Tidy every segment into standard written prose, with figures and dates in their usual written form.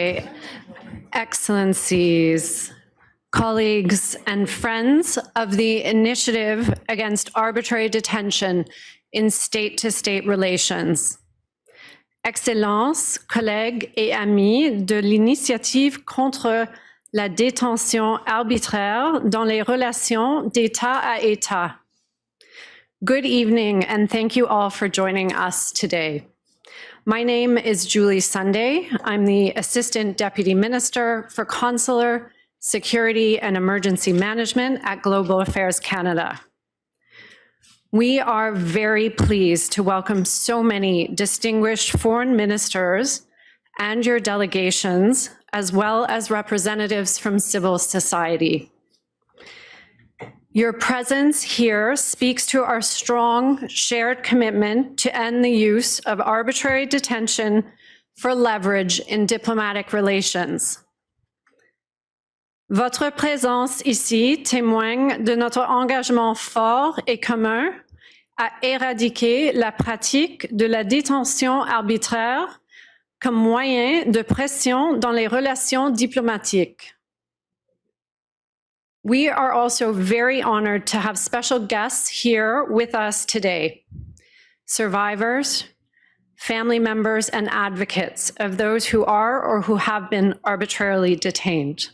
Namaste, Excellencies, colleagues, and friends of the Initiative Against Arbitrary Detention in State-to-State Relations. Excellences, collègues et amis de l'Initiative contre la détention arbitraire dans les relations d'État à État. Good evening, and thank you all for joining us today. My name is Julie Sunday. I'm the Assistant Deputy Minister for Consular, Security, and Emergency Management at Global Affairs Canada. We are very pleased to welcome so many distinguished foreign ministers and your delegations, as well as representatives from civil society. Your presence here speaks to our strong shared commitment to end the use of arbitrary detention for leverage in diplomatic relations. Votre présence ici témoigne de notre engagement fort et commun à éradiquer la pratique de la détention arbitraire comme moyen de pression dans les relations diplomatiques. We are also very honored to have special guests here with us today, survivors, family members, and advocates of those who are or who have been arbitrarily detained.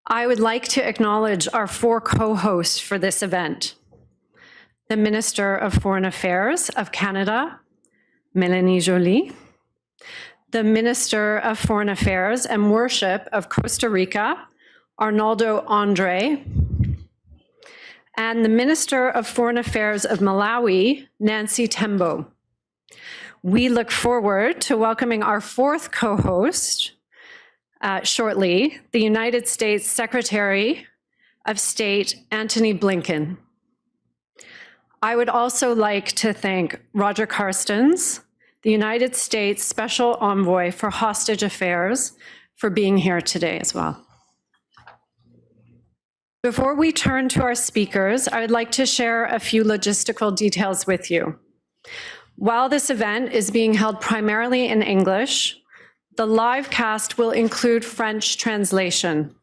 I would like to acknowledge our four co-hosts for this event: the Minister of Foreign Affairs of Canada, Mélanie Joly, the Minister of Foreign Affairs and Worship of Costa Rica, Arnaldo Andre, and the Minister of Foreign Affairs of Malawi, Nancy Tembo. We look forward to welcoming our fourth co-host shortly, the United States Secretary of State, Antony Blinken. I would also like to thank Roger Carstens, the United States Special Envoy for Hostage Affairs, for being here today as well. Before we turn to our speakers, I would like to share a few logistical details with you. While this event is being held primarily in English, the live cast will include French translation.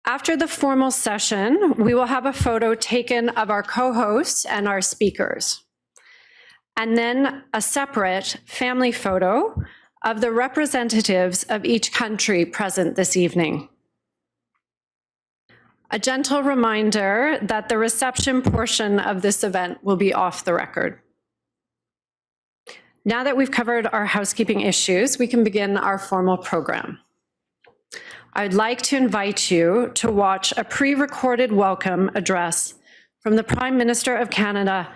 After the formal session, we will have a photo taken of our co-hosts and our speakers, and then a separate family photo of the representatives of each country present this evening. A gentle reminder that the reception portion of this event will be off the record. Now that we've covered our housekeeping issues, we can begin our formal program. I'd like to invite you to watch a pre-recorded welcome address from the Prime Minister of Canada,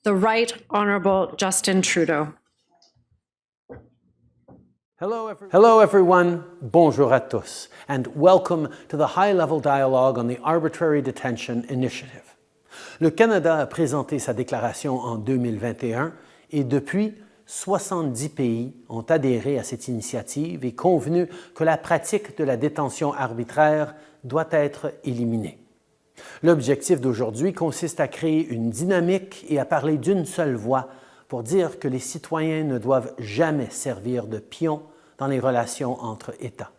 the Right Honourable Justin Trudeau. Hello everyone, bonjour à tous, and welcome to the high-level dialogue on the Arbitrary Detention Initiative. Le Canada a présenté sa déclaration en 2021 et depuis, 70 pays ont adhéré à cette initiative et convenu que la pratique de la détention arbitraire doit être éliminée. L'objectif d'aujourd'hui consiste à créer une dynamique et à parler d'une seule voix pour dire que les citoyens ne doivent jamais servir de pions dans les relations entre États.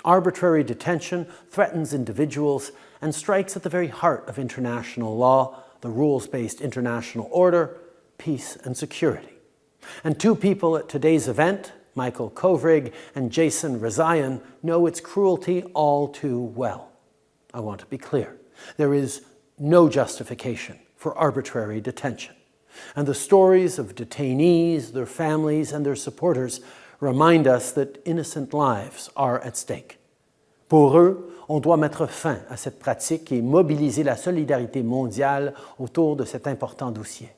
Arbitrary detention threatens individuals and strikes at the very heart of international law, the rules-based international order, peace and security. And two people at today's event, Michael Kovrig and Jason Rezaian, know its cruelty all too well. I want to be clear. There is no justification for arbitrary detention. And the stories of detainees, their families, and their supporters remind us that innocent lives are at stake. Pour eux, on doit mettre fin à cette pratique et mobiliser la solidarité mondiale autour de cet important dossier.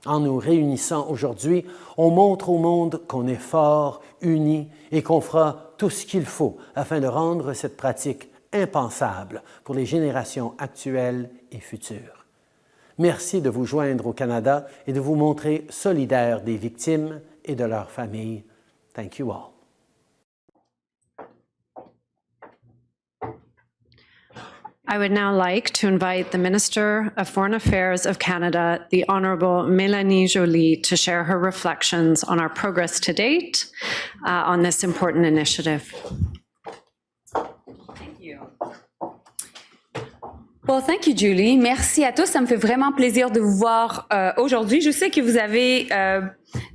En nous réunissant aujourd'hui, on montre au monde qu'on est fort, unis et qu'on fera tout ce qu'il faut afin de rendre cette pratique impensable pour les générations actuelles et futures. Merci de vous joindre au Canada et de vous montrer solidaire des victimes et de leurs familles. Thank you all. I would now like to invite the Minister of Foreign Affairs of Canada, the Honourable Mélanie Joly, to share her reflections on our progress to date on this important initiative. Thank you. Well, thank you, Julie. Merci à tous. Ça me fait vraiment plaisir de vous voir aujourd'hui. Je sais que vous avez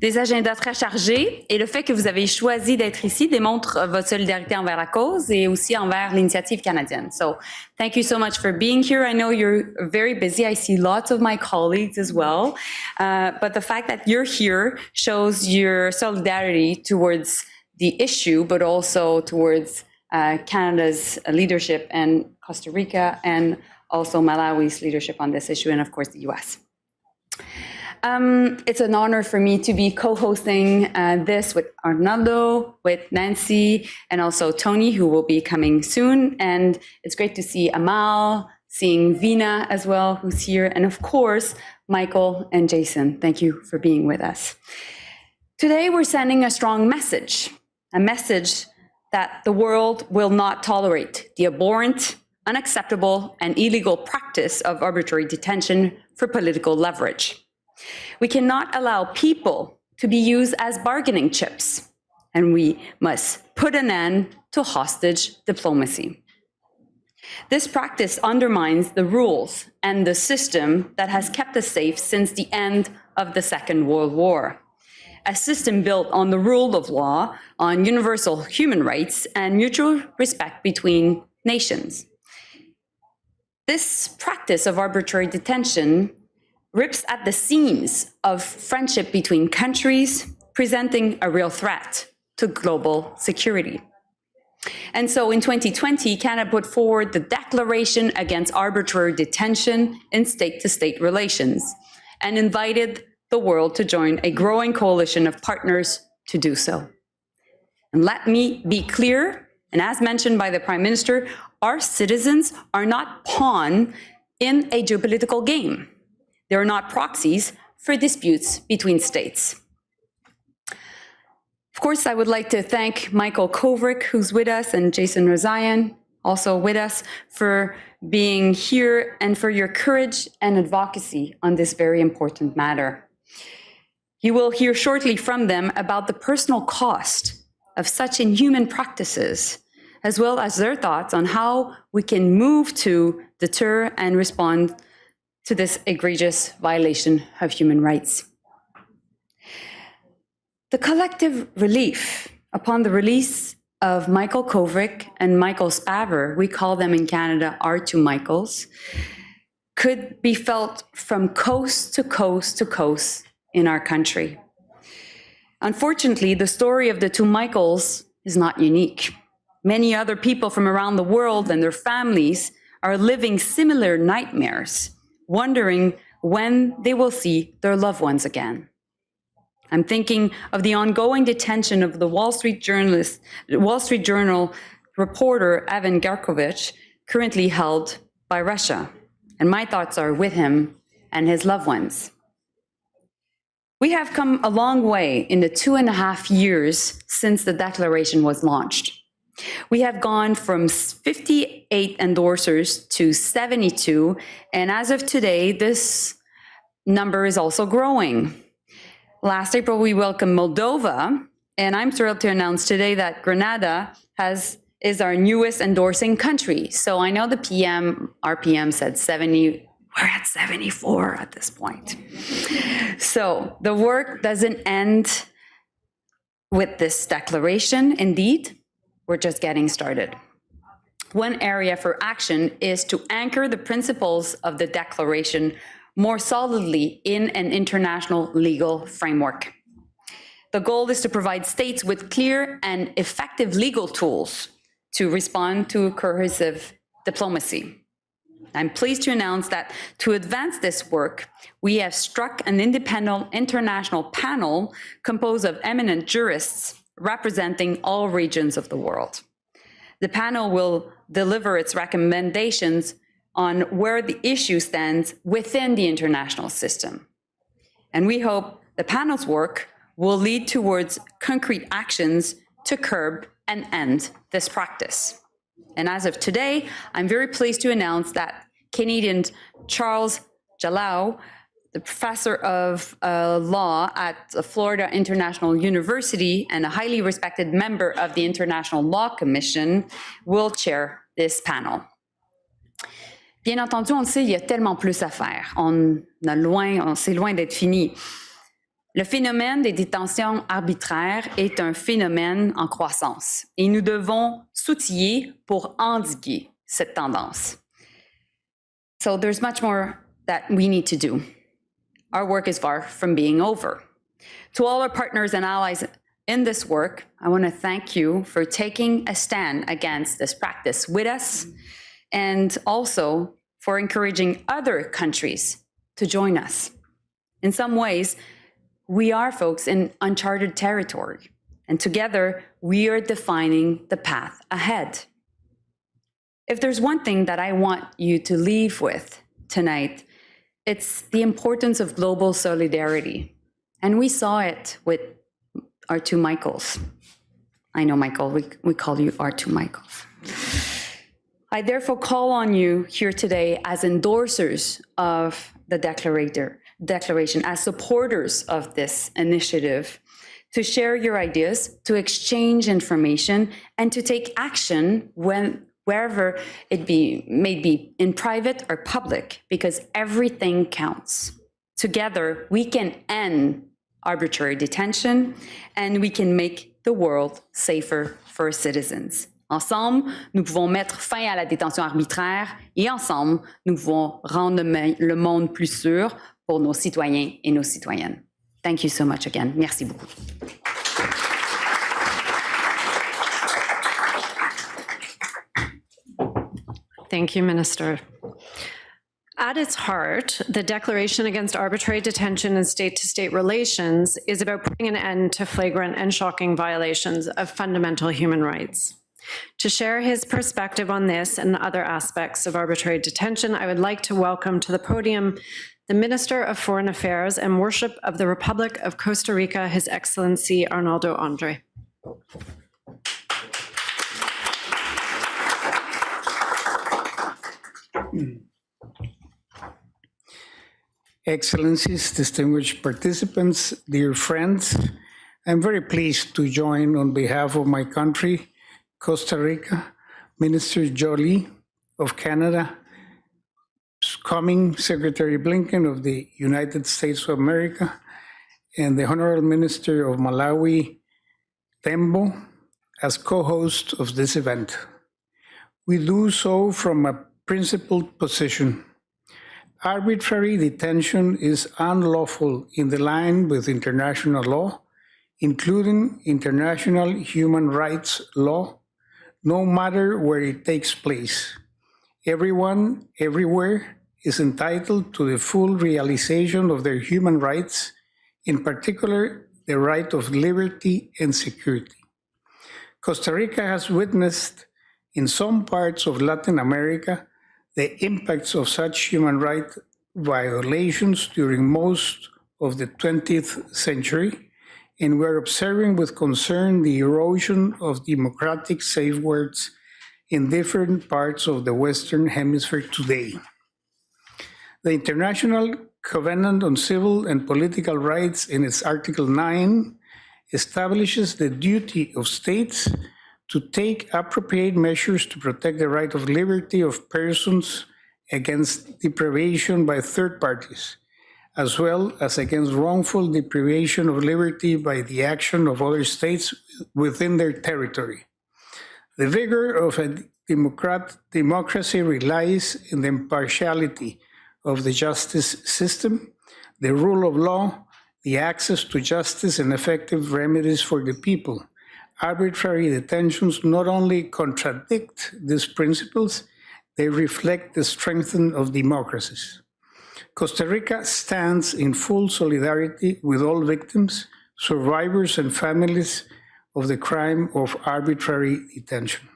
des agendas très chargés et le fait que vous avez choisi d'être ici démontre votre solidarité envers la cause et aussi envers l'initiative canadienne. So, thank you so much for being here. I know you're very busy. I see lots of my colleagues as well. But the fact that you're here shows your solidarity towards the issue, but also towards Canada's leadership and Costa Rica and also Malawi's leadership on this issue, and of course the US. It's an honor for me to be co-hosting this with Arnaldo, with Nancy, and also Tony, who will be coming soon. And it's great to see Amal, seeing Vina as well, who's here, and of course, Michael and Jason. Thank you for being with us. Today, we're sending a strong message, a message that the world will not tolerate the abhorrent, unacceptable, and illegal practice of arbitrary detention for political leverage. We cannot allow people to be used as bargaining chips, and we must put an end to hostage diplomacy. This practice undermines the rules and the system that has kept us safe since the end of the Second World War, a system built on the rule of law, on universal human rights, and mutual respect between nations. This practice of arbitrary detention rips at the seams of friendship between countries, presenting a real threat to global security. And so in 2020, Canada put forward the Declaration Against Arbitrary Detention in State-to-State Relations and invited the world to join a growing coalition of partners to do so. And let me be clear, and as mentioned by the Prime Minister, our citizens are not pawn in a geopolitical game. They are not proxies for disputes between states. Of course, I would like to thank Michael Kovrig, who's with us, and Jason Rozayan, also with us, for being here and for your courage and advocacy on this very important matter. You will hear shortly from them about the personal cost of such inhuman practices, as well as their thoughts on how we can move to deter and respond to this egregious violation of human rights. The collective relief upon the release of Michael Kovrig and Michael Spavor, we call them in Canada our two Michaels, could be felt from coast to coast to coast in our country. Unfortunately, the story of the two Michaels is not unique. Many other people from around the world and their families are living similar nightmares, wondering when they will see their loved ones again. I'm thinking of the ongoing detention of the Wall Street Journal reporter Evan Gershkovich, currently held by Russia. And my thoughts are with him and his loved ones. We have come a long way in the 2.5 years since the declaration was launched. We have gone from 58 endorsers to 72, and as of today, this number is also growing. Last April, we welcomed Moldova, and I'm thrilled to announce today that Grenada is our newest endorsing country. So I know our PM said 70, we're at 74 at this point. So the work doesn't end with this declaration, indeed. We're just getting started. One area for action is to anchor the principles of the declaration more solidly in an international legal framework. The goal is to provide states with clear and effective legal tools to respond to coercive diplomacy. I'm pleased to announce that to advance this work, we have struck an independent international panel composed of eminent jurists representing all regions of the world. The panel will deliver its recommendations on where the issue stands within the international system. And we hope the panel's work will lead towards concrete actions to curb and end this practice. And as of today, I'm very pleased to announce that Canadian Charles Jalao, the professor of law at Florida International University and a highly respected member of the International Law Commission, will chair this panel. Bien entendu, on le sait, il y a tellement plus à faire. C'est loin d'être fini. Le phénomène des détentions arbitraires est un phénomène en croissance et nous devons s'outiller pour endiguer cette tendance. So there's much more that we need to do. Our work is far from being over. To all our partners and allies in this work, I want to thank you for taking a stand against this practice with us and also for encouraging other countries to join us. In some ways, we are, folks, in uncharted territory, and together we are defining the path ahead. If there's one thing that I want you to leave with tonight, it's the importance of global solidarity. And we saw it with our two Michaels. I know, Michael, we call you our two Michaels. I therefore call on you here today as endorsers of the declaration, as supporters of this initiative, to share your ideas, to exchange information, and to take action wherever it may be in private or public, because everything counts. Together, we can end arbitrary detention and we can make the world safer for citizens. Ensemble, nous pouvons mettre fin à la détention arbitraire et ensemble, nous pouvons rendre le monde plus sûr pour nos citoyens et nos citoyennes. Thank you so much again. Merci beaucoup. Thank you, Minister. At its heart, the Declaration Against Arbitrary Detention and State-to-State Relations is about putting an end to flagrant and shocking violations of fundamental human rights. To share his perspective on this and other aspects of arbitrary detention, I would like to welcome to the podium the Minister of Foreign Affairs and Worship of the Republic of Costa Rica, His Excellency Arnaldo Andre. Excellencies, distinguished participants, dear friends, I'm very pleased to join on behalf of my country, Costa Rica, Minister Jolie of Canada, coming Secretary Blinken of the United States of America, and the Honorable Minister of Malawi, Tembo, as co-host of this event. We do so from a principled position. Arbitrary detention is unlawful in the line with international law, including international human rights law, no matter where it takes place. Everyone, everywhere, is entitled to the full realization of their human rights, in particular, the right of liberty and security. Costa Rica has witnessed in some parts of Latin America the impacts of such human rights violations during most of the 20th century, and we're observing with concern the erosion of democratic safeguards in different parts of the Western Hemisphere today. The International Covenant on Civil and Political Rights in its Article 9 establishes the duty of states to take appropriate measures to protect the right of liberty of persons against deprivation by third parties, as well as against wrongful deprivation of liberty by the action of other states within their territory. The vigor of a democracy relies in the impartiality of the justice system, the rule of law, the access to justice and effective remedies for the people. Arbitrary detentions not only contradict these principles, they reflect the strength of democracies. Costa Rica stands in full solidarity with all victims, survivors, and families of the crime of arbitrary detention.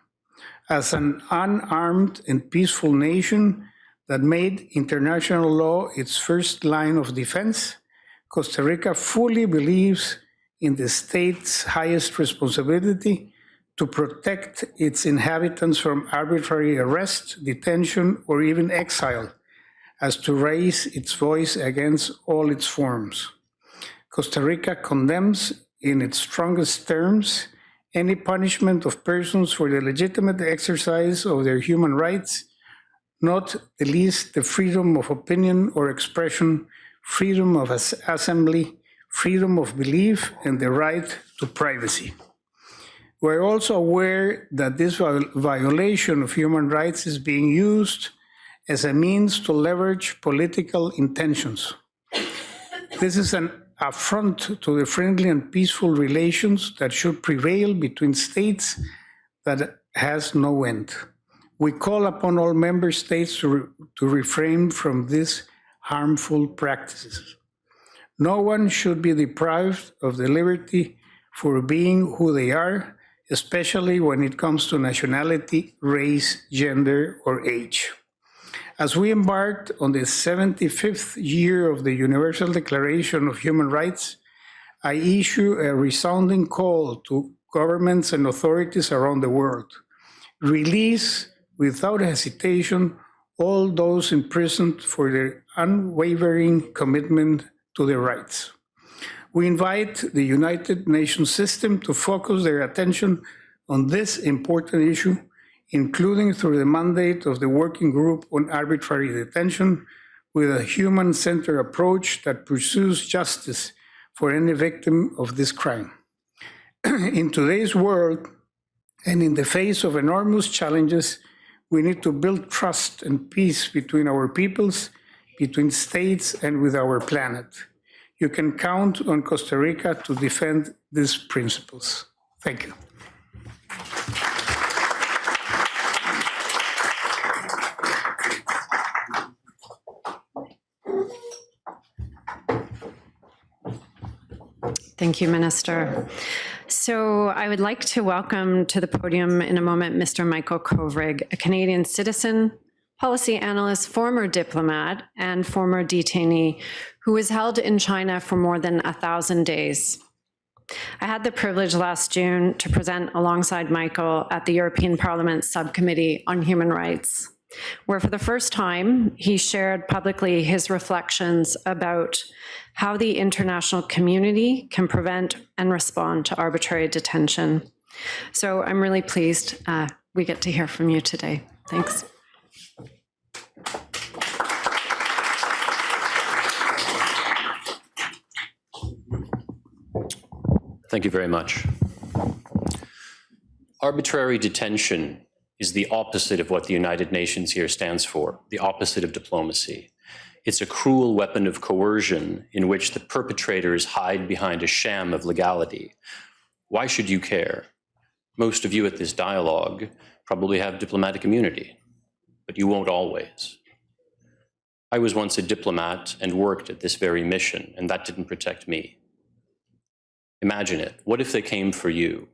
As an unarmed and peaceful nation that made international law its first line of defense, Costa Rica fully believes in the state's highest responsibility to protect its inhabitants from arbitrary arrest, detention, or even exile, as to raise its voice against all its forms. Costa Rica condemns in its strongest terms any punishment of persons for the legitimate exercise of their human rights, not the least the freedom of opinion or expression, freedom of assembly, freedom of belief, and the right to privacy. We're also aware that this violation of human rights is being used as a means to leverage political intentions. This is an affront to the friendly and peaceful relations that should prevail between states that has no end. We call upon all member states to refrain from these harmful practices. No one should be deprived of the liberty for being who they are, especially when it comes to nationality, race, gender, or age. As we embarked on the 75th year of the Universal Declaration of Human Rights, I issue a resounding call to governments and authorities around the world. Release, without hesitation, all those imprisoned for their unwavering commitment to their rights. We invite the United Nations system to focus their attention on this important issue, including through the mandate of the Working Group on Arbitrary Detention, with a human-centered approach that pursues justice for any victim of this crime. In today's world, and in the face of enormous challenges, we need to build trust and peace between our peoples, between states, and with our planet. You can count on Costa Rica to defend these principles. Thank you. Thank you, Minister. So I would like to welcome to the podium in a moment Mr. Michael Kovrig, a Canadian citizen, policy analyst, former diplomat, and former detainee who was held in China for more than 1,000 days. I had the privilege last June to present alongside Michael at the European Parliament Subcommittee on Human Rights, where for the first time, he shared publicly his reflections about how the international community can prevent and respond to arbitrary detention. So I'm really pleased we get to hear from you today. Thanks. Thank you very much. Arbitrary detention is the opposite of what the United Nations here stands for, the opposite of diplomacy. It's a cruel weapon of coercion in which the perpetrators hide behind a sham of legality. Why should you care? Most of you at this dialogue probably have diplomatic immunity, but you won't always. I was once a diplomat and worked at this very mission, and that didn't protect me. Imagine it. What if they came for you?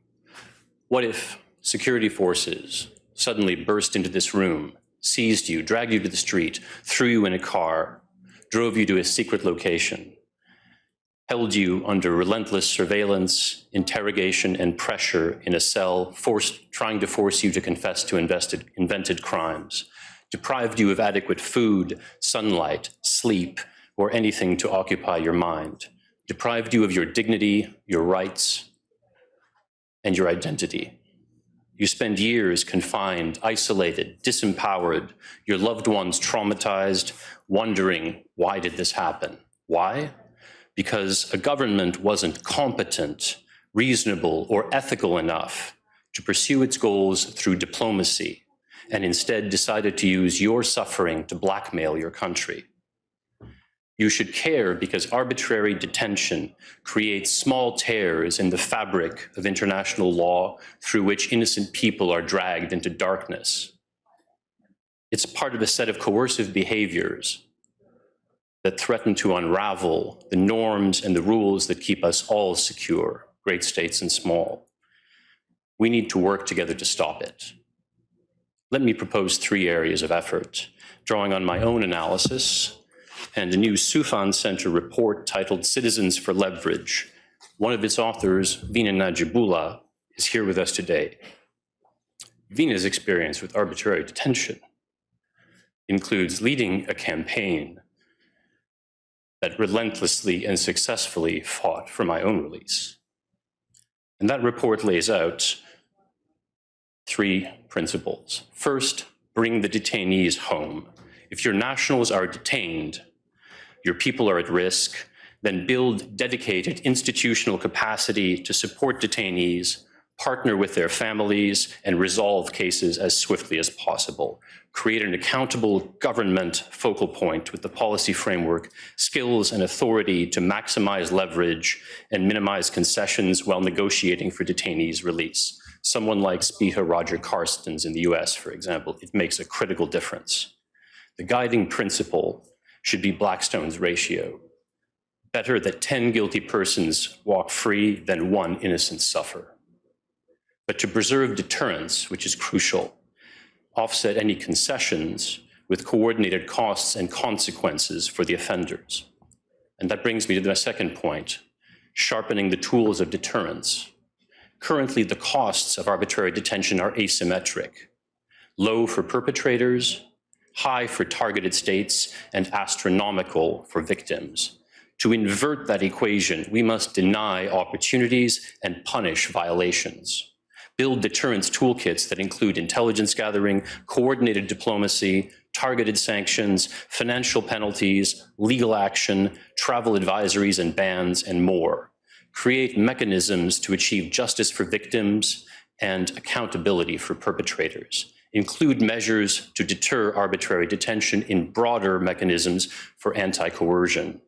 What if security forces suddenly burst into this room, seized you, dragged you to the street, threw you in a car, drove you to a secret location, held you under relentless surveillance, interrogation, and pressure in a cell, trying to force you to confess to invented crimes, deprived you of adequate food, sunlight, sleep, or anything to occupy your mind, deprived you of your dignity, your rights, and your identity. You spend years confined, isolated, disempowered, your loved ones traumatized, wondering, why did this happen? Why? Because a government wasn't competent, reasonable, or ethical enough to pursue its goals through diplomacy, and instead decided to use your suffering to blackmail your country. You should care because arbitrary detention creates small tears in the fabric of international law through which innocent people are dragged into darkness. It's part of a set of coercive behaviors that threaten to unravel the norms and the rules that keep us all secure, great states and small. We need to work together to stop it. Let me propose 3 areas of effort, drawing on my own analysis and a new Soufan Center report titled Citizens for Leverage. One of its authors, Vina Najibullah, is here with us today. Vina's experience with arbitrary detention includes leading a campaign that relentlessly and successfully fought for my own release. And that report lays out 3 principles. First, bring the detainees home. If your nationals are detained, your people are at risk, then build dedicated institutional capacity to support detainees, partner with their families, and resolve cases as swiftly as possible. Create an accountable government focal point with the policy framework, skills, and authority to maximize leverage and minimize concessions while negotiating for detainees' release. Someone like Speaker Roger Carstens in the US, for example, it makes a critical difference. The guiding principle should be Blackstone's ratio. Better that 10 guilty persons walk free than 1 innocent suffer. But to preserve deterrence, which is crucial, offset any concessions with coordinated costs and consequences for the offenders. And that brings me to the second point, sharpening the tools of deterrence. Currently, the costs of arbitrary detention are asymmetric, low for perpetrators, high for targeted states, and astronomical for victims. To invert that equation, we must deny opportunities and punish violations. Build deterrence toolkits that include intelligence gathering, coordinated diplomacy, targeted sanctions, financial penalties, legal action, travel advisories and bans, and more. Create mechanisms to achieve justice for victims and accountability for perpetrators. Include measures to deter arbitrary detention in broader mechanisms for anti-coercion.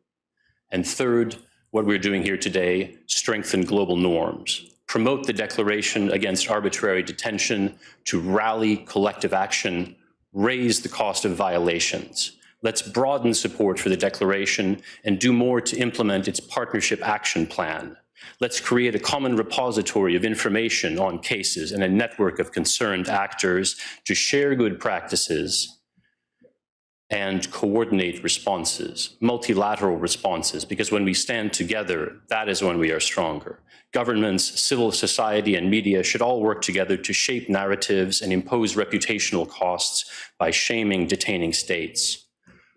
And third, what we're doing here today, strengthen global norms. Promote the declaration against arbitrary detention to rally collective action, raise the cost of violations. Let's broaden support for the declaration and do more to implement its partnership action plan. Let's create a common repository of information on cases and a network of concerned actors to share good practices and coordinate responses, multilateral responses, because when we stand together, that is when we are stronger. Governments, civil society, and media should all work together to shape narratives and impose reputational costs by shaming detaining states.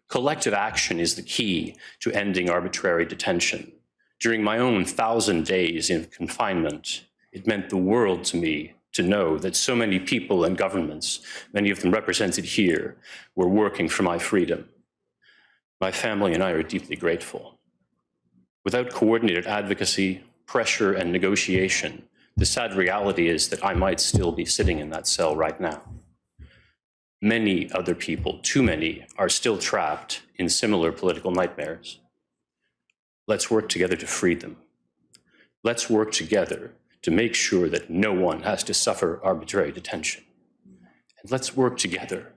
Collective action is the key to ending arbitrary detention. During my own 1,000 days in confinement, it meant the world to me to know that so many people and governments, many of them represented here, were working for my freedom. My family and I are deeply grateful. Without coordinated advocacy, pressure, and negotiation, the sad reality is that I might still be sitting in that cell right now. Many other people, too many, are still trapped in similar political nightmares. Let's work together to free them. Let's work together to make sure that no one has to suffer arbitrary detention. And let's work together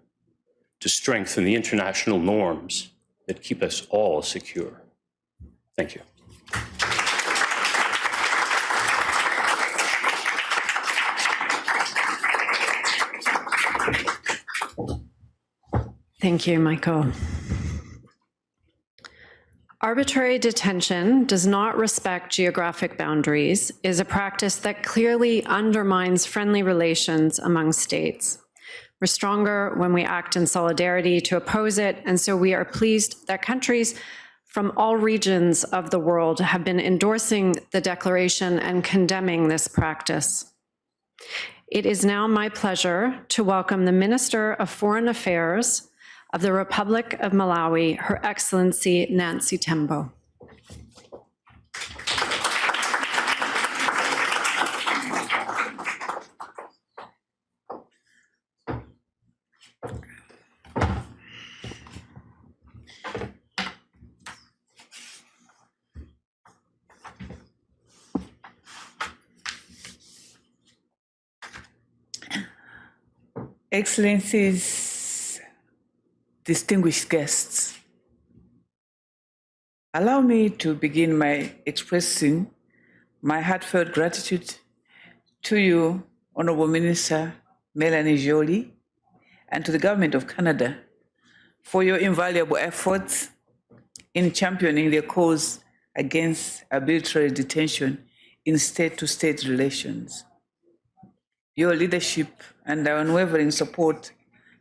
to strengthen the international norms that keep us all secure. Thank you. Thank you, Michael. Arbitrary detention does not respect geographic boundaries, is a practice that clearly undermines friendly relations among states. We're stronger when we act in solidarity to oppose it, and so we are pleased that countries from all regions of the world have been endorsing the declaration and condemning this practice. It is now my pleasure to welcome the Minister of Foreign Affairs of the Republic of Malawi, Her Excellency Nancy Tembo. Excellencies, distinguished guests, allow me to begin by expressing my heartfelt gratitude to you, Honorable Minister Melanie Joly, and to the Government of Canada for your invaluable efforts in championing the cause against arbitrary detention in state-to-state relations. Your leadership and our unwavering support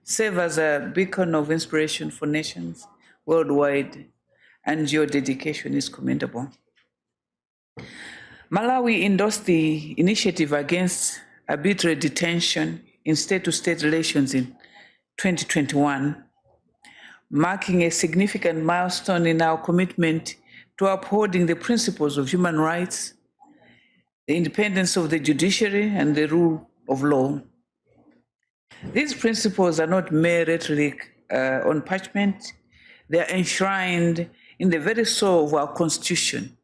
serve as a beacon of inspiration for nations worldwide, and your dedication is commendable. Malawi endorsed the initiative against arbitrary detention in state-to-state relations in 2021, marking a significant milestone in our commitment to upholding the principles of human rights, the independence of the judiciary, and the rule of law. These principles are not mere rhetoric on parchment. They are enshrined in the very soul of our Constitution,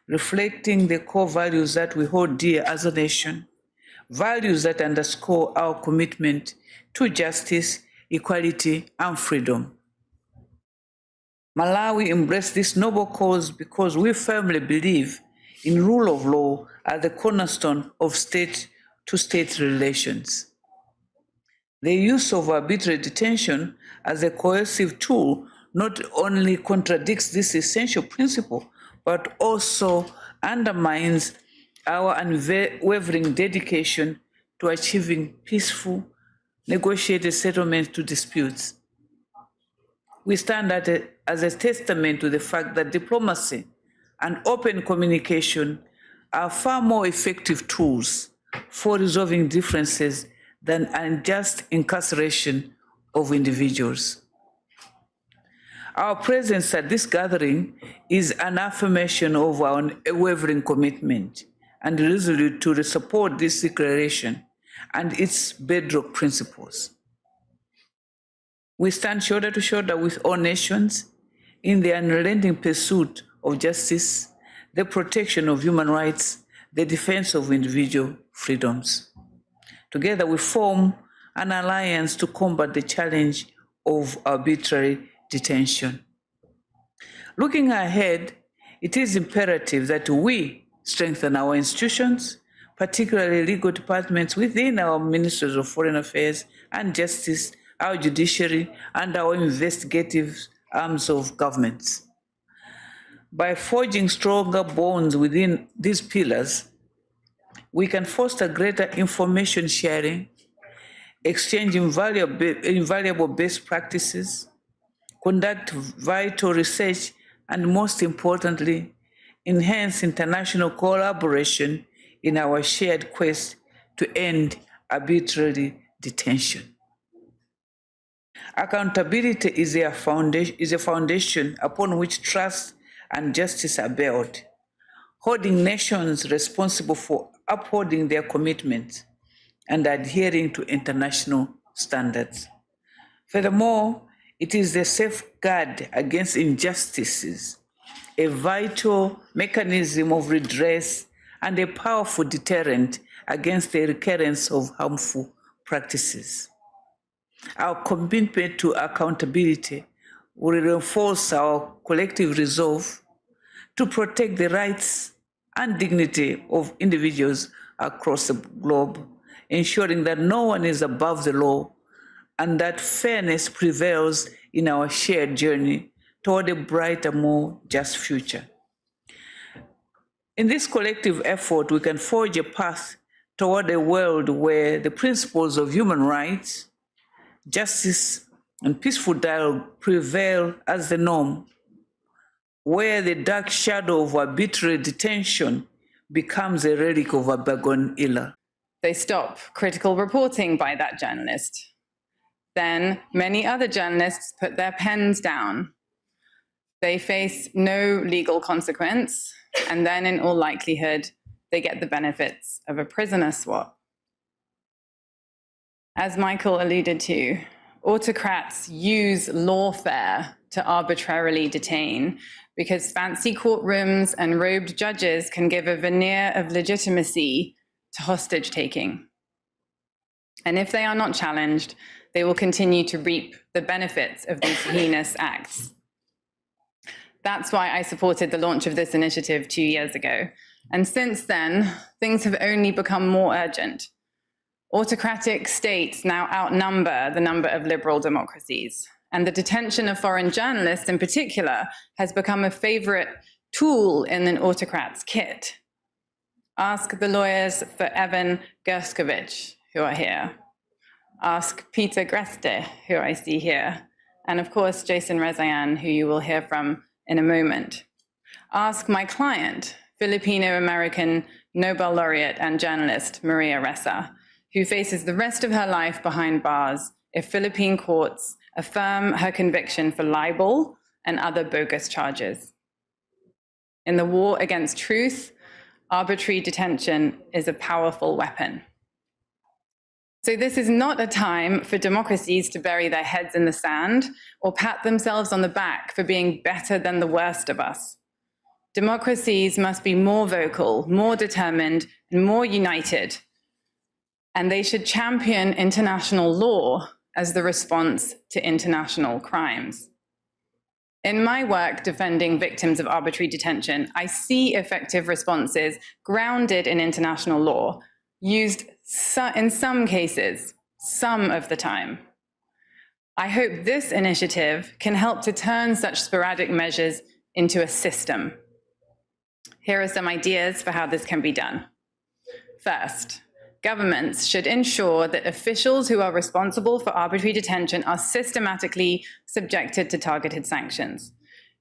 reflecting the core values that we hold dear as a nation, values that underscore our commitment to justice, equality, and freedom. Malawi embraced this noble cause because we firmly believe in rule of law as the cornerstone of state-to-state relations. The use of arbitrary detention as a coercive tool not only contradicts this essential principle, but also undermines our unwavering dedication to achieving peaceful, negotiated settlements to disputes. We stand as a testament to the fact that diplomacy and open communication are far more effective tools for resolving differences than unjust incarceration of individuals. Our presence at this gathering is an affirmation of our unwavering commitment and resolute to support this declaration and its bedrock principles. We stand shoulder to shoulder with all nations in the unrelenting pursuit of justice, the protection of human rights, the defense of individual freedoms. Together we form an alliance to combat the challenge of arbitrary detention. Looking ahead, it is imperative that we strengthen our institutions, particularly legal departments within our ministries of foreign affairs and justice, our judiciary, and our investigative arms of governments. By forging stronger bonds within these pillars, we can foster greater information sharing, exchange invaluable best practices, conduct vital research, and most importantly, enhance international collaboration in our shared quest to end arbitrary detention. Accountability is a foundation upon which trust and justice are built, holding nations responsible for upholding their commitments and adhering to international standards. Furthermore, it is a safeguard against injustices, a vital mechanism of redress, and a powerful deterrent against the recurrence of harmful practices. Our commitment to accountability will reinforce our collective resolve to protect the rights and dignity of individuals across the globe, ensuring that no one is above the law and that fairness prevails in our shared journey toward a brighter, more just future. In this collective effort, we can forge a path toward a world where the principles of human rights, justice, and peaceful dialogue prevail as the norm, where the dark shadow of arbitrary detention becomes a relic of a bygone era. They stop critical reporting by that journalist. Then many other journalists put their pens down. They face no legal consequence, and then in all likelihood, they get the benefits of a prisoner swap. As Michael alluded to, autocrats use lawfare to arbitrarily detain because fancy courtrooms and robed judges can give a veneer of legitimacy to hostage taking. And if they are not challenged, they will continue to reap the benefits of these heinous acts. That's why I supported the launch of this initiative 2 years ago. And since then, things have only become more urgent. Autocratic states now outnumber the number of liberal democracies. And the detention of foreign journalists in particular has become a favorite tool in an autocrat's kit. Ask the lawyers for Evan Gershkovich, who are here. Ask Peter Greste, who I see here, and of course, Jason Rezaian, who you will hear from in a moment. Ask my client, Filipino-American Nobel laureate and journalist Maria Ressa, who faces the rest of her life behind bars if Philippine courts affirm her conviction for libel and other bogus charges. In the war against truth, arbitrary detention is a powerful weapon. So this is not a time for democracies to bury their heads in the sand or pat themselves on the back for being better than the worst of us. Democracies must be more vocal, more determined, and more united. And they should champion international law as the response to international crimes. In my work defending victims of arbitrary detention, I see effective responses grounded in international law, used in some cases, some of the time. I hope this initiative can help to turn such sporadic measures into a system. Here are some ideas for how this can be done. First, governments should ensure that officials who are responsible for arbitrary detention are systematically subjected to targeted sanctions.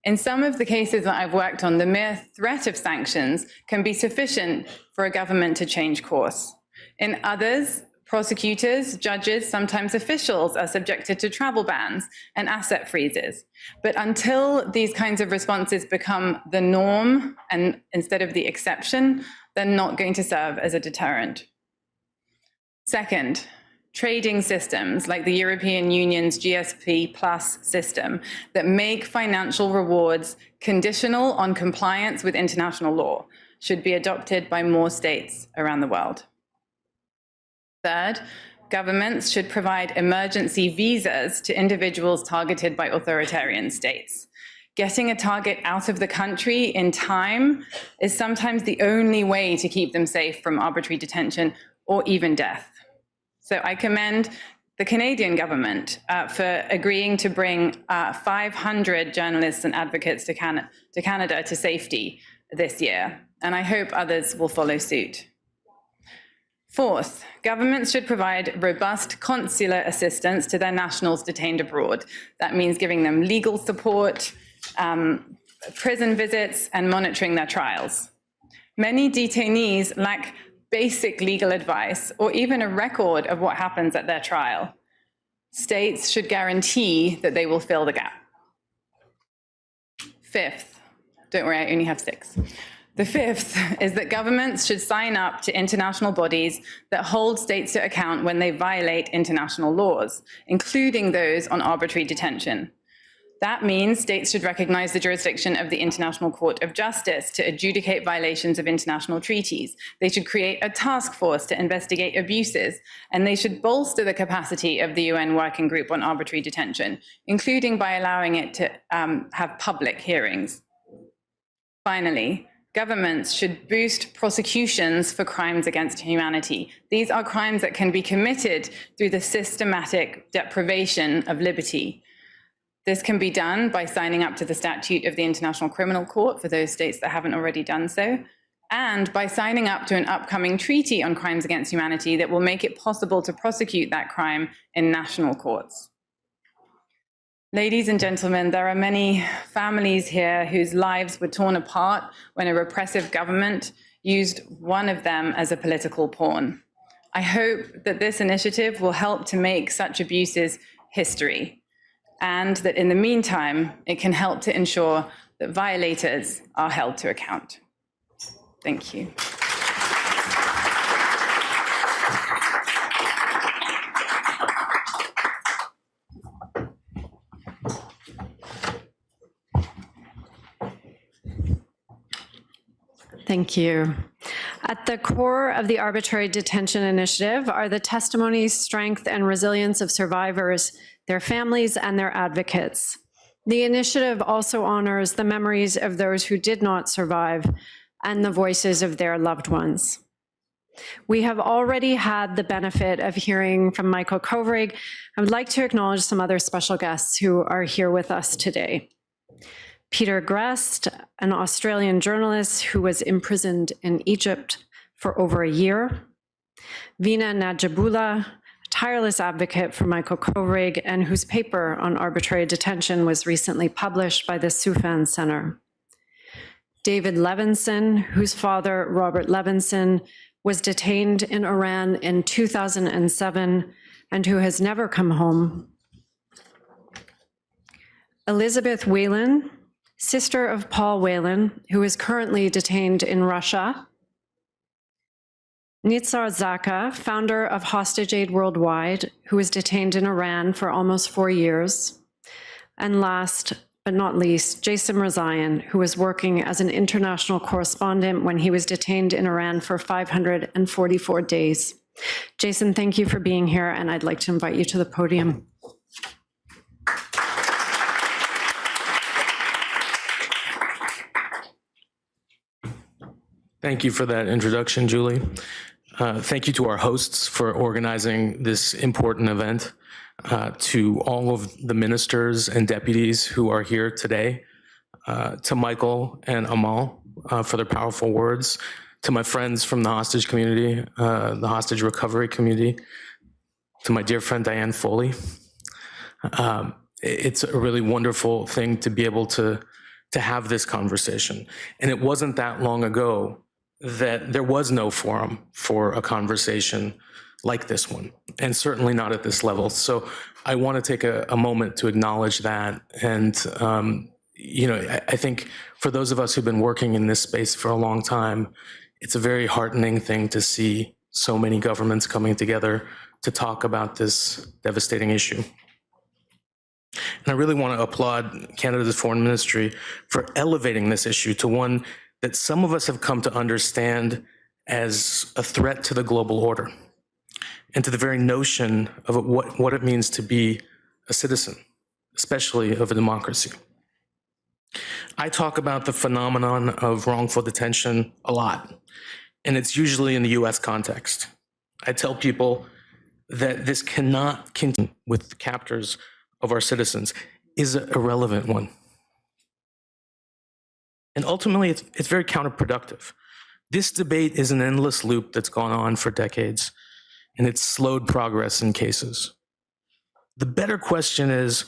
In some of the cases that I've worked on, the mere threat of sanctions can be sufficient for a government to change course. In others, prosecutors, judges, sometimes officials are subjected to travel bans and asset freezes. But until these kinds of responses become the norm and instead of the exception, they're not going to serve as a deterrent. Second, trading systems like the European Union's GSP Plus system that make financial rewards conditional on compliance with international law should be adopted by more states around the world. Third, governments should provide emergency visas to individuals targeted by authoritarian states. Getting a target out of the country in time is sometimes the only way to keep them safe from arbitrary detention or even death. So I commend the Canadian government for agreeing to bring 500 journalists and advocates to Canada to safety this year, and I hope others will follow suit. Fourth, governments should provide robust consular assistance to their nationals detained abroad. That means giving them legal support, prison visits, and monitoring their trials. Many detainees lack basic legal advice or even a record of what happens at their trial. States should guarantee that they will fill the gap. Fifth, don't worry, I only have 6. The fifth is that governments should sign up to international bodies that hold states to account when they violate international laws, including those on arbitrary detention. That means states should recognize the jurisdiction of the International Court of Justice to adjudicate violations of international treaties. They should create a task force to investigate abuses, and they should bolster the capacity of the UN Working Group on Arbitrary Detention, including by allowing it to have public hearings. Finally, governments should boost prosecutions for crimes against humanity. These are crimes that can be committed through the systematic deprivation of liberty. This can be done by signing up to the statute of the International Criminal Court for those states that haven't already done so, and by signing up to an upcoming treaty on crimes against humanity that will make it possible to prosecute that crime in national courts. Ladies and gentlemen, there are many families here whose lives were torn apart when a repressive government used one of them as a political pawn. I hope that this initiative will help to make such abuses history, and that in the meantime, it can help to ensure that violators are held to account. Thank you. Thank you. At the core of the Arbitrary Detention Initiative are the testimonies, strength, and resilience of survivors, their families, and their advocates. The initiative also honors the memories of those who did not survive and the voices of their loved ones. We have already had the benefit of hearing from Michael Kovrig. I would like to acknowledge some other special guests who are here with us today. Peter Greste, an Australian journalist who was imprisoned in Egypt for over a year. Vina Najibullah, tireless advocate for Michael Kovrig, and whose paper on arbitrary detention was recently published by the Soufan Center. David Levinson, whose father, Robert Levinson, was detained in Iran in 2007 and who has never come home. Elizabeth Whelan, sister of Paul Whelan, who is currently detained in Russia. Nitzar Zaka, founder of Hostage Aid Worldwide, who was detained in Iran for almost 4 years. And last but not least, Jason Rezaian, who was working as an international correspondent when he was detained in Iran for 544 days. Jason, thank you for being here, and I'd like to invite you to the podium. Thank you for that introduction, Julie. Thank you to our hosts for organizing this important event, to all of the ministers and deputies who are here today, to Michael and Amal for their powerful words, to my friends from the hostage community, the hostage recovery community, to my dear friend Diane Foley. It's a really wonderful thing to be able to have this conversation. And it wasn't that long ago that there was no forum for a conversation like this one, and certainly not at this level. So I want to take a moment to acknowledge that. And, I think for those of us who've been working in this space for a long time, it's a very heartening thing to see so many governments coming together to talk about this devastating issue. And I really want to applaud Canada's Foreign Ministry for elevating this issue to one that some of us have come to understand as a threat to the global order and to the very notion of what it means to be a citizen, especially of a democracy. I talk about the phenomenon of wrongful detention a lot, and it's usually in the US context. I tell people that this cannot continue with the captors of our citizens is an irrelevant one. And ultimately, it's very counterproductive. This debate is an endless loop that's gone on for decades, and it's slowed progress in cases. The better question is,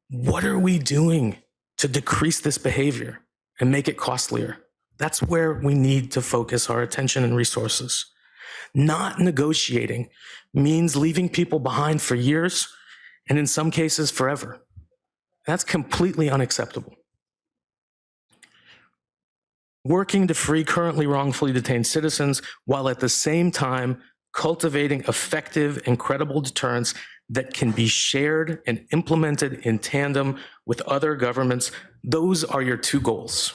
what are we doing to decrease this behavior and make it costlier? That's where we need to focus our attention and resources. Not negotiating means leaving people behind for years, and in some cases forever. That's completely unacceptable. Working to free currently wrongfully detained citizens while at the same time cultivating effective and credible deterrence that can be shared and implemented in tandem with other governments, those are your two goals.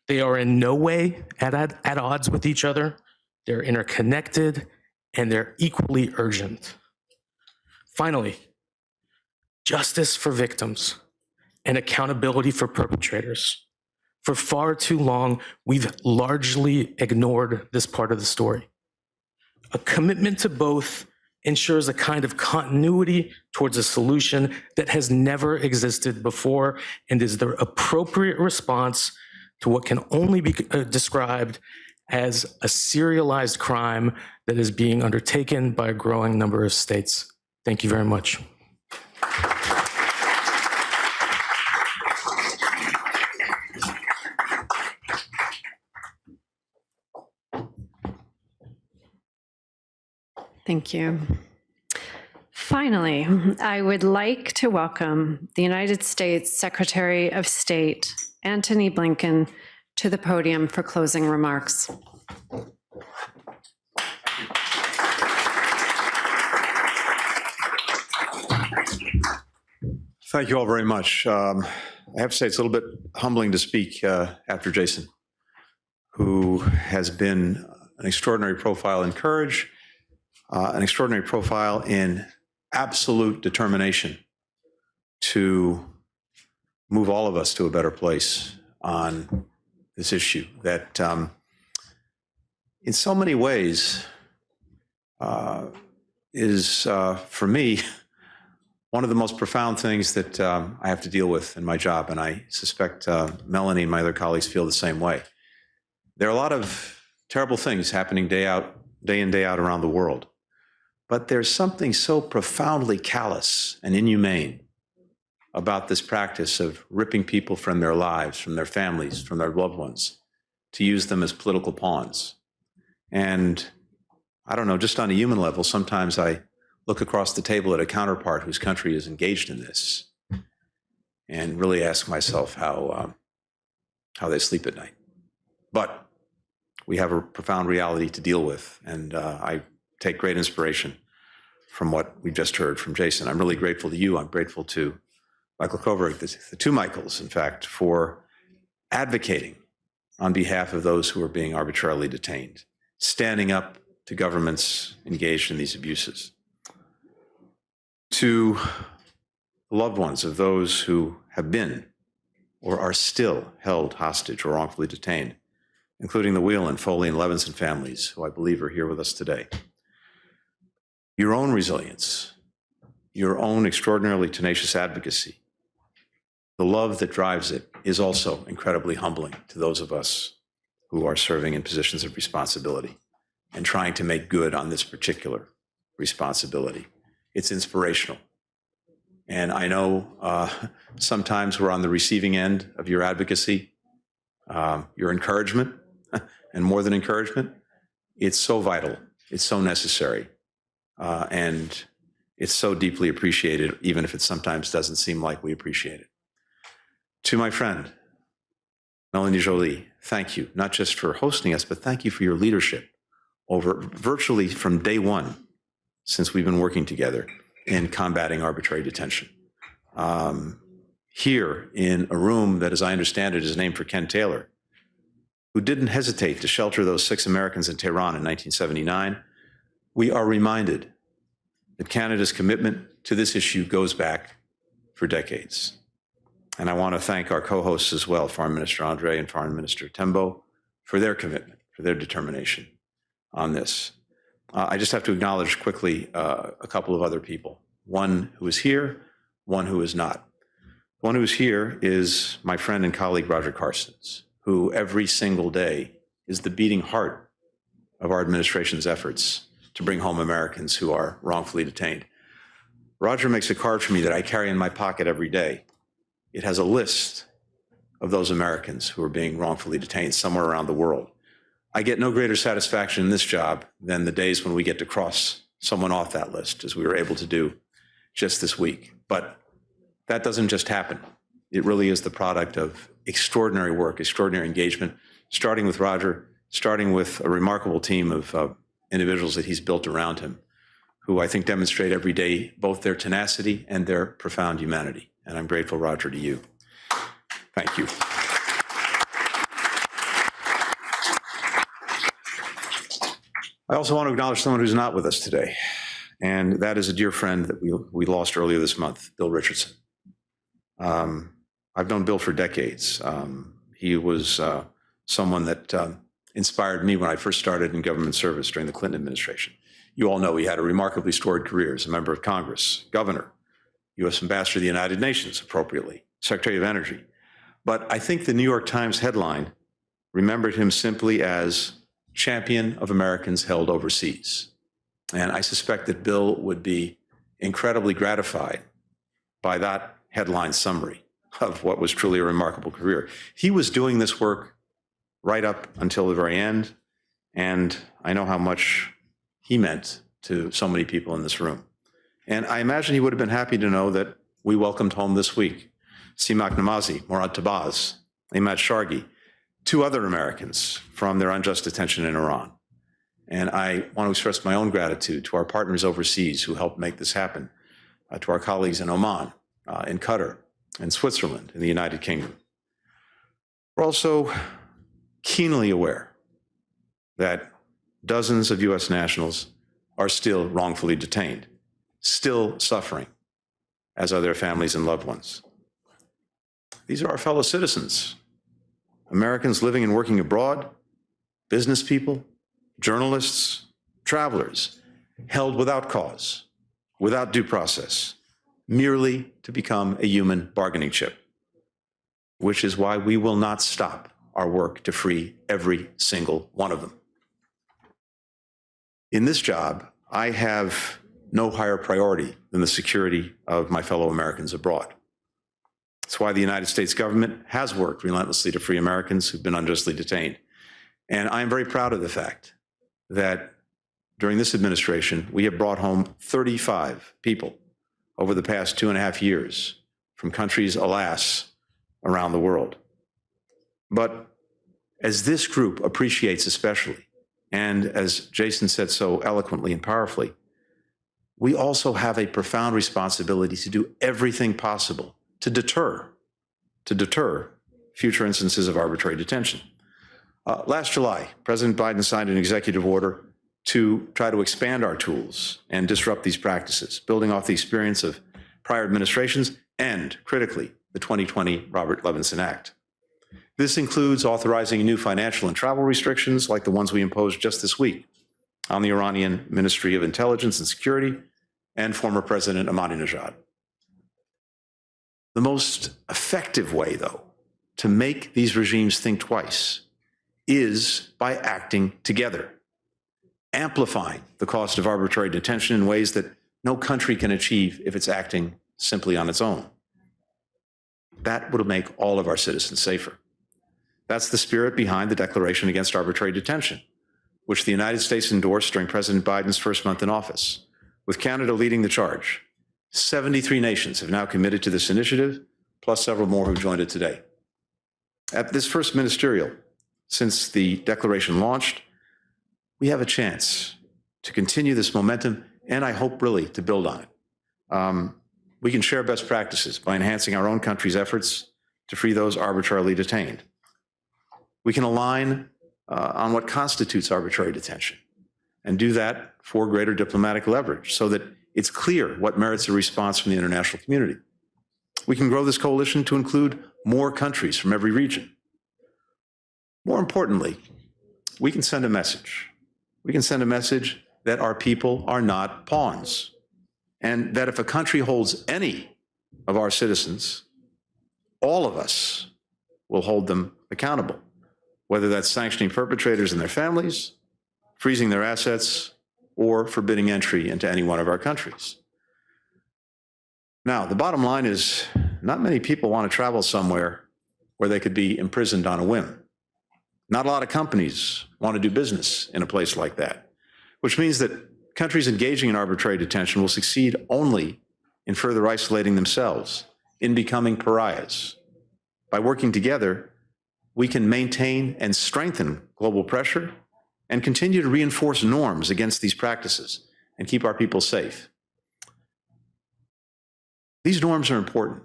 They are in no way at odds with each other. They're interconnected and they're equally urgent. Finally, justice for victims and accountability for perpetrators. For far too long, we've largely ignored this part of the story. A commitment to both ensures a kind of continuity towards a solution that has never existed before and is the appropriate response to what can only be described as a serialized crime that is being undertaken by a growing number of states. Thank you very much. Thank you. Finally, I would like to welcome the United States Secretary of State, Antony Blinken, to the podium for closing remarks. Thank you all very much. I have to say it's a little bit humbling to speak after Jason, who has been an extraordinary profile in courage, an extraordinary profile in absolute determination to move all of us to a better place on this issue that in so many ways is, for me, one of the most profound things that I have to deal with in my job, and I suspect Melanie and my other colleagues feel the same way. There are a lot of terrible things happening day out, day in, day out around the world. But there's something so profoundly callous and inhumane about this practice of ripping people from their lives, from their families, from their loved ones, to use them as political pawns. And I don't know, just on a human level, sometimes I look across the table at a counterpart whose country is engaged in this and really ask myself how they sleep at night. But we have a profound reality to deal with, and I take great inspiration from what we just heard from Jason. I'm really grateful to you. I'm grateful to Michael Kovrig, the two Michaels, in fact, for advocating on behalf of those who are being arbitrarily detained, standing up to governments engaged in these abuses, to loved ones of those who have been or are still held hostage or wrongfully detained, including the Whelan, Foley, and Levinson families, who I believe are here with us today. Your own resilience, your own extraordinarily tenacious advocacy, the love that drives it is also incredibly humbling to those of us who are serving in positions of responsibility and trying to make good on this particular responsibility. It's inspirational. And I know sometimes we're on the receiving end of your advocacy, your encouragement, and more than encouragement. It's so vital, it's so necessary, and it's so deeply appreciated, even if it sometimes doesn't seem like we appreciate it. To my friend, Melanie Joly, thank you, not just for hosting us, but thank you for your leadership over virtually from day one since we've been working together in combating arbitrary detention. Here in a room that, as I understand it, is named for Ken Taylor, who didn't hesitate to shelter those 6 Americans in Tehran in 1979, we are reminded that Canada's commitment to this issue goes back for decades. And I want to thank our co-hosts as well, Foreign Minister Andre and Foreign Minister Tembo, for their commitment, for their determination on this. I just have to acknowledge quickly a couple of other people. One who is here, one who is not. One who is here is my friend and colleague, Roger Carstens, who every single day is the beating heart of our administration's efforts to bring home Americans who are wrongfully detained. Roger makes a card for me that I carry in my pocket every day. It has a list of those Americans who are being wrongfully detained somewhere around the world. I get no greater satisfaction in this job than the days when we get to cross someone off that list, as we were able to do just this week. But that doesn't just happen. It really is the product of extraordinary work, extraordinary engagement, starting with Roger, starting with a remarkable team of individuals that he's built around him, who I think demonstrate every day both their tenacity and their profound humanity. And I'm grateful, Roger, to you. Thank you. I also want to acknowledge someone who's not with us today, and that is a dear friend that we lost earlier this month, Bill Richardson. I've known Bill for decades. He was someone that inspired me when I first started in government service during the Clinton administration. You all know he had a remarkably storied career as a member of Congress, governor, U.S. ambassador to the United Nations, appropriately, Secretary of Energy. But I think the New York Times headline remembered him simply as champion of Americans held overseas. And I suspect that Bill would be incredibly gratified by that headline summary of what was truly a remarkable career. He was doing this work right up until the very end, and I know how much he meant to so many people in this room. And I imagine he would have been happy to know that we welcomed home this week Simak Namazi, Murad Tabaz, Ahmad Shargi, 2 other Americans from their unjust detention in Iran. And I want to express my own gratitude to our partners overseas who helped make this happen, to our colleagues in Oman, in Qatar, in Switzerland, in the United Kingdom. We're also keenly aware that dozens of U.S. nationals are still wrongfully detained, still suffering, as are their families and loved ones. These are our fellow citizens, Americans living and working abroad, business people, journalists, travelers, held without cause, without due process, merely to become a human bargaining chip, which is why we will not stop our work to free every single one of them. In this job, I have no higher priority than the security of my fellow Americans abroad. That's why the United States government has worked relentlessly to free Americans who've been unjustly detained. And I'm very proud of the fact that during this administration, we have brought home 35 people over the past 2.5 years from countries, alas, around the world. But as this group appreciates especially, and as Jason said so eloquently and powerfully, we also have a profound responsibility to do everything possible to deter future instances of arbitrary detention. Last July, President Biden signed an executive order to try to expand our tools and disrupt these practices, building off the experience of prior administrations and, critically, the 2020 Robert Levinson Act. This includes authorizing new financial and travel restrictions like the ones we imposed just this week on the Iranian Ministry of Intelligence and Security and former President Ahmadinejad. The most effective way, though, to make these regimes think twice is by acting together, amplifying the cost of arbitrary detention in ways that no country can achieve if it's acting simply on its own. That would make all of our citizens safer. That's the spirit behind the Declaration Against Arbitrary Detention, which the United States endorsed during President Biden's first month in office, with Canada leading the charge. 73 nations have now committed to this initiative, plus several more who joined it today. At this first ministerial, since the declaration launched, we have a chance to continue this momentum, and I hope really to build on it. We can share best practices by enhancing our own country's efforts to free those arbitrarily detained. We can align on what constitutes arbitrary detention and do that for greater diplomatic leverage so that it's clear what merits a response from the international community. We can grow this coalition to include more countries from every region. More importantly, we can send a message. We can send a message that our people are not pawns, and that if a country holds any of our citizens, all of us will hold them accountable, whether that's sanctioning perpetrators and their families, freezing their assets, or forbidding entry into any one of our countries. Now, the bottom line is not many people want to travel somewhere where they could be imprisoned on a whim. Not a lot of companies want to do business in a place like that, which means that countries engaging in arbitrary detention will succeed only in further isolating themselves, in becoming pariahs. By working together, we can maintain and strengthen global pressure and continue to reinforce norms against these practices and keep our people safe. These norms are important.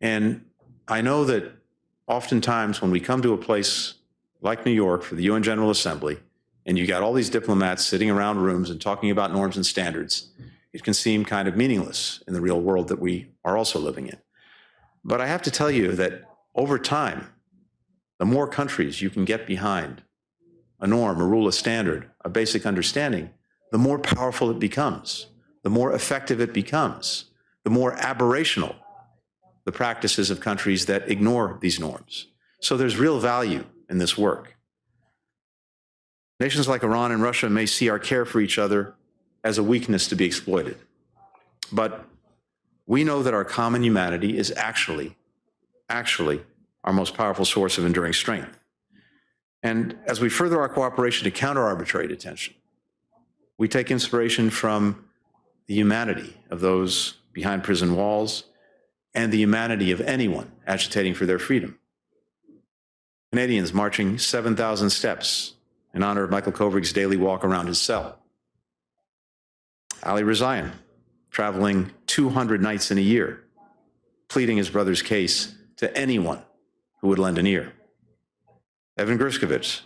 And I know that oftentimes when we come to a place like New York for the UN General Assembly, and you got all these diplomats sitting around rooms and talking about norms and standards, it can seem kind of meaningless in the real world that we are also living in. But I have to tell you that over time, the more countries you can get behind a norm, a rule, a standard, a basic understanding, the more powerful it becomes, the more effective it becomes, the more aberrational the practices of countries that ignore these norms. So there's real value in this work. Nations like Iran and Russia may see our care for each other as a weakness to be exploited. But we know that our common humanity is actually our most powerful source of enduring strength. And as we further our cooperation to counter arbitrary detention, we take inspiration from the humanity of those behind prison walls and the humanity of anyone agitating for their freedom. Canadians marching 7,000 steps in honor of Michael Kovrig's daily walk around his cell. Ali Rizayan traveling 200 nights in a year, pleading his brother's case to anyone who would lend an ear. Evan Gershkovich,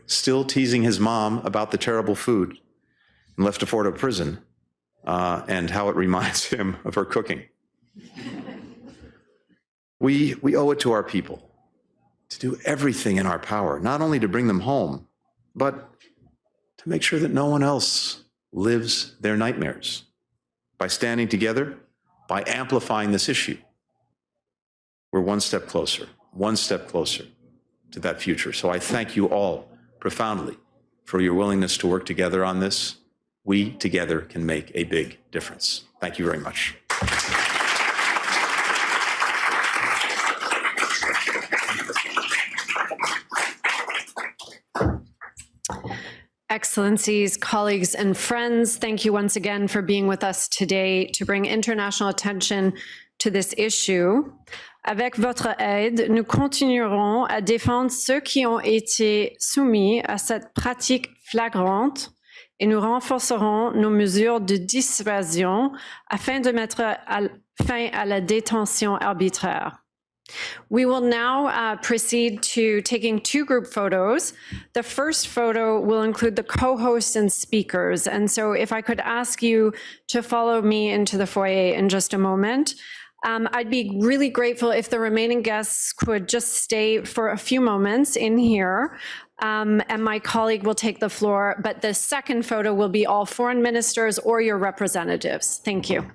still teasing his mom about the terrible food in Left to Florida prison and how it reminds him of her cooking. We owe it to our people to do everything in our power, not only to bring them home, but to make sure that no one else lives their nightmares. By standing together, by amplifying this issue, we're one step closer to that future. So I thank you all profoundly for your willingness to work together on this. We together can make a big difference. Thank you very much. Excellencies, colleagues, and friends, thank you once again for being with us today to bring international attention to this issue. Avec votre aide, nous continuerons à défendre ceux qui ont été soumis à cette pratique flagrante et nous renforcerons nos mesures de dissuasion afin de mettre fin à la détention arbitraire. We will now proceed to taking two group photos. The first photo will include the co-hosts and speakers. And so if I could ask you to follow me into the foyer in just a moment. I'd be really grateful if the remaining guests could just stay for a few moments in here. And my colleague will take the floor, but the second photo will be all foreign ministers or your representatives. Thank you.